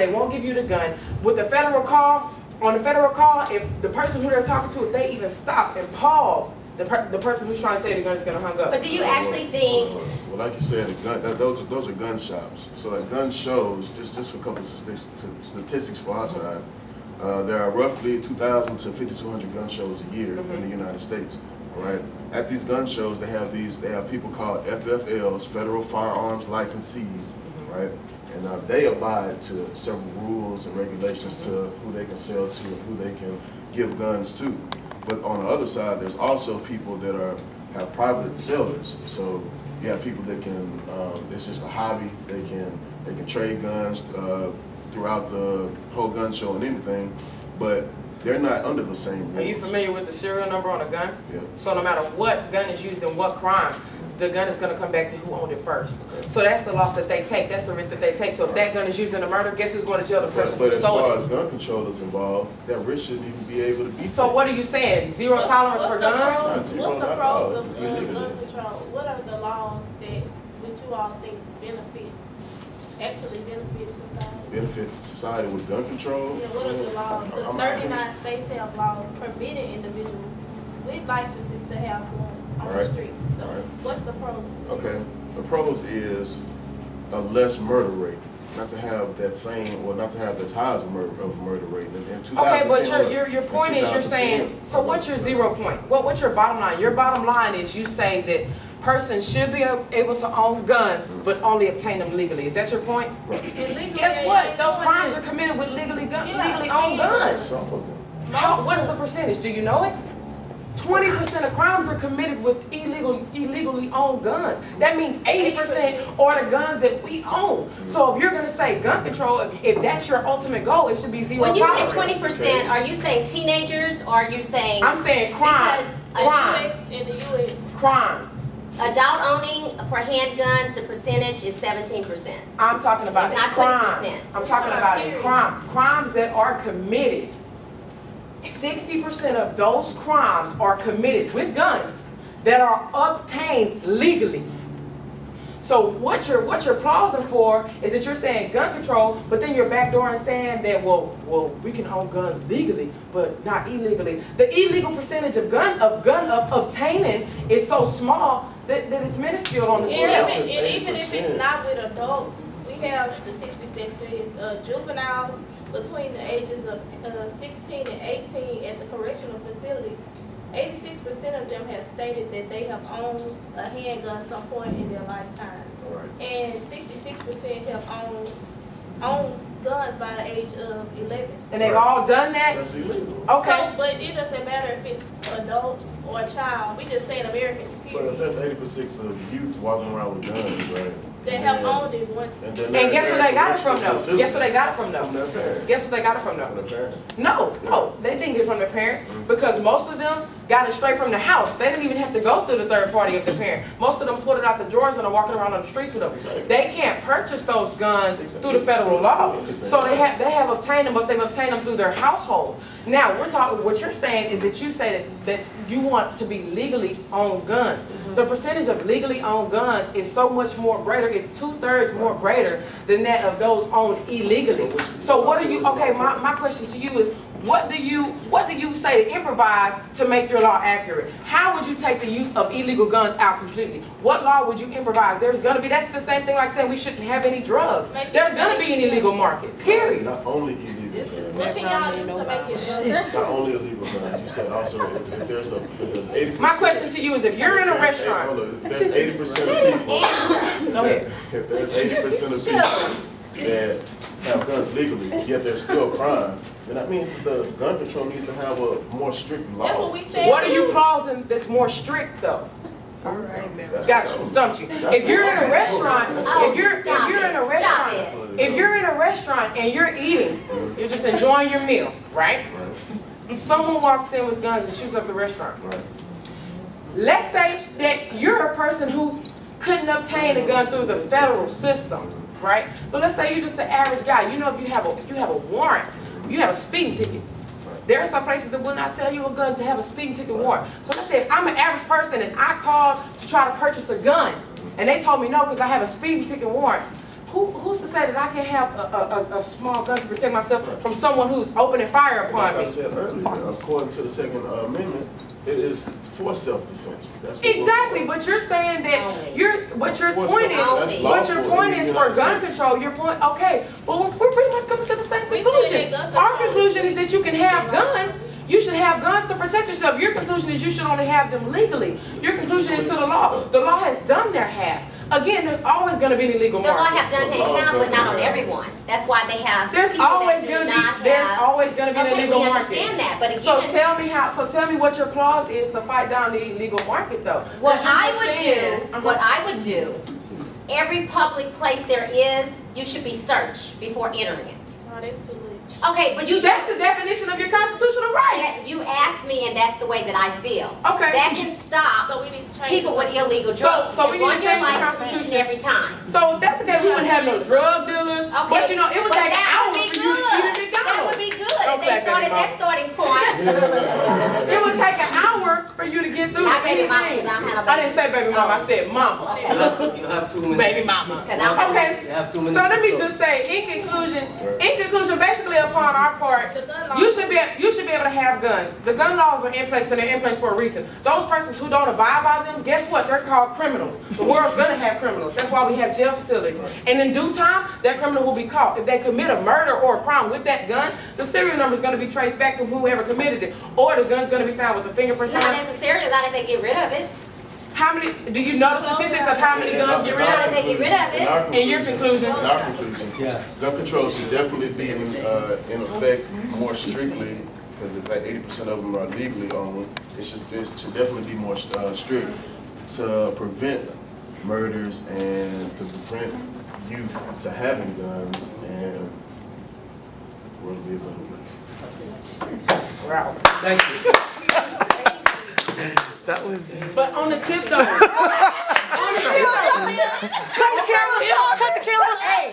they won't give you the gun. With the federal call, on the federal call, if the person who they're talking to, if they even stop and pause, the person who's trying to say the gun is going to hang up. But do you actually think? Well, like you said, those are gun shops. So at gun shows, just for a couple of statistics for our side, there are roughly 2,000 to 5,200 gun shows a year in the United States. Right? At these gun shows, they have people called FFLs, Federal Firearms Licensees, right? And they abide to several rules and regulations to who they can sell to and who they can give guns to. But on the other side, there's also people that have private sellers. So you have people that can, it's just a hobby. They can trade guns throughout the whole gun show and anything, but they're not under the same rules. Are you familiar with the serial number on a gun? Yeah. So no matter what gun is used in what crime, the gun is going to come back to who owned it first. Okay. So that's the loss that they take. That's the risk that they take. So if that gun is used in a murder, guess who's going to jail? The person who sold it. But as far as gun control is involved, that risk shouldn't even be able to be taken. So what are you saying? Zero tolerance for guns? What's the pros of gun control? What are the laws that you all think actually benefit society? Benefit society with gun control? Yeah, what are the laws? Because 39 states have laws permitting individuals with licenses to have guns on the streets. So what's the pros? Okay, the pros is a less murder rate. Not to have that same, well, not to have as high as a murder rate. In 2010, okay, but your point is you're saying, so what's your 0 point? What's your bottom line? Your bottom line is you say that persons should be able to own guns, but only obtain them legally. Is that your point? Right. Guess what? Those crimes are committed with legally owned guns. Some of them. What is the percentage? Do you know it? 20% of crimes are committed with illegally owned guns. That means 80% are the guns that we own. So if you're going to say gun control, if that's your ultimate goal, it should be zero tolerance. When you say 20%, are you saying teenagers or are you saying? I'm saying crimes. Crimes. In the U.S. Crimes. Adult owning for handguns, the percentage is 17%. I'm talking about it's not crimes. 20%. I'm talking about a crime. Crimes that are committed. 60% of those crimes are committed with guns that are obtained legally. So what you're pausing for is that you're saying gun control, but then you're backdooring saying that well we can own guns legally, but not illegally. The illegal percentage of gun obtaining is so small that it's minuscule on the scale. And even if it's not with adults, we have statistics that says juveniles between the ages of 16 and 18 at the correctional facilities, 86% of them have stated that they have owned a handgun at some point in their lifetime. Right. And 66% have owned guns by the age of 11. And they've all done that? That's illegal. Okay. So, but it doesn't matter if it's adult or a child. We just saying Americans, period. But if that's 80% of youth walking around with guns, right? They have owned it once. And guess where they got it from though? Guess where they got it from though? From their parents. Guess where they got it from From though? their parents. No, they didn't get it from their parents because most of them got it straight from the house. They didn't even have to go through the third party of the parent. Most of them pulled it out the drawers and are walking around on the streets with them. Exactly. They can't purchase those guns through the federal law. So they have obtained them, but they've obtained them through their household. Now we're talking. What you're saying is that you say that you want to be legally owned guns. The percentage of legally owned guns is so much more greater. It's 2/3 more greater than that of those owned illegally. So what are you? Okay, my question to you is, what do you say to improvise to make your law accurate? How would you take the use of illegal guns out completely? What law would you improvise? There's going to be, that's the same thing like saying we shouldn't have any drugs. There's going to be an illegal market, period. Not only illegal guns. What can y'all do to make it Not only illegal guns. You said also if there's 80%. My question to you is, if you're in a restaurant. If there's 80% of people. Go ahead. If there's 80% of people that have guns legally, yet there's still crime, then that means that the gun control needs to have a more strict law. That's what we said. What are you pausing that's more strict though? All right, now. Got you, stumped you. If you're in a restaurant, if you're in a restaurant and you're eating, you're just enjoying your meal, right? Someone walks in with guns and shoots up the restaurant. Right. Let's say that you're a person who couldn't obtain a gun through the federal system, right? But let's say you're just the average guy. You know, if you have a warrant, you have a speeding ticket. There are some places that will not sell you a gun to have a speeding ticket warrant. So let's say if I'm an average person and I called to try to purchase a gun, and they told me no because I have a speeding ticket warrant, who's to say that I can have a small gun to protect myself from someone who's opening fire upon me? Like I said earlier, according to the Second Amendment, it is for self-defense. Exactly, but you're saying that your point is for gun control. Your point, okay, well we're pretty much coming to the same conclusion. Our conclusion is that you can have guns. You should have guns to protect yourself. Your conclusion is you should only have them legally. Your conclusion is to the law. The law has done their half. Again, there's always going to be an illegal market. The law have done their half, but not on everyone. That's why they have. There's always going to be an illegal we market. understand that, but again. So tell me what your clause is to fight down the illegal market, though. What I would do, every public place there is, you should be searched before entering it. Oh, that's too late. Okay, but that's the definition of your constitutional rights. You asked me, and that's the way that I feel. Okay. That can stop So we need to change people with illegal drugs. So we need to change the Constitution every time. So if that's okay, we wouldn't have no drug dealers. Okay. But you know, it would take hours for you to eat at McDonald's. That would be good if they started that starting point. It would take an hour for you to get through anything. I didn't say baby mama, I said mama. You have 2 minutes. Baby mama. Okay. You have 2 minutes. So let me just say, in conclusion, basically upon our part, you should be able to have guns. The gun laws are in place, and they're in place for a reason. Those persons who don't abide by them, guess what? They're called criminals. The world's gonna have criminals. That's why we have jail facilities. And in due time, that criminal will be caught. If they commit a murder or a crime with that gun, the serial number is gonna be traced back to whoever committed it, or the gun's gonna be found with the fingerprints. Not necessarily. Not if they get rid of it. How many? Do you know the statistics of how many guns get rid of it? They get rid of it. In your conclusion? In our conclusion, gun control should definitely be in effect more strictly, because if like 80% of them are legally owned, it should definitely be more strict to prevent murders and to prevent youth to having guns, and we'll be able to. Wow. Thank you. That was. But on the tip though. On the tip though. Cut the camera. Cut the camera. Hey,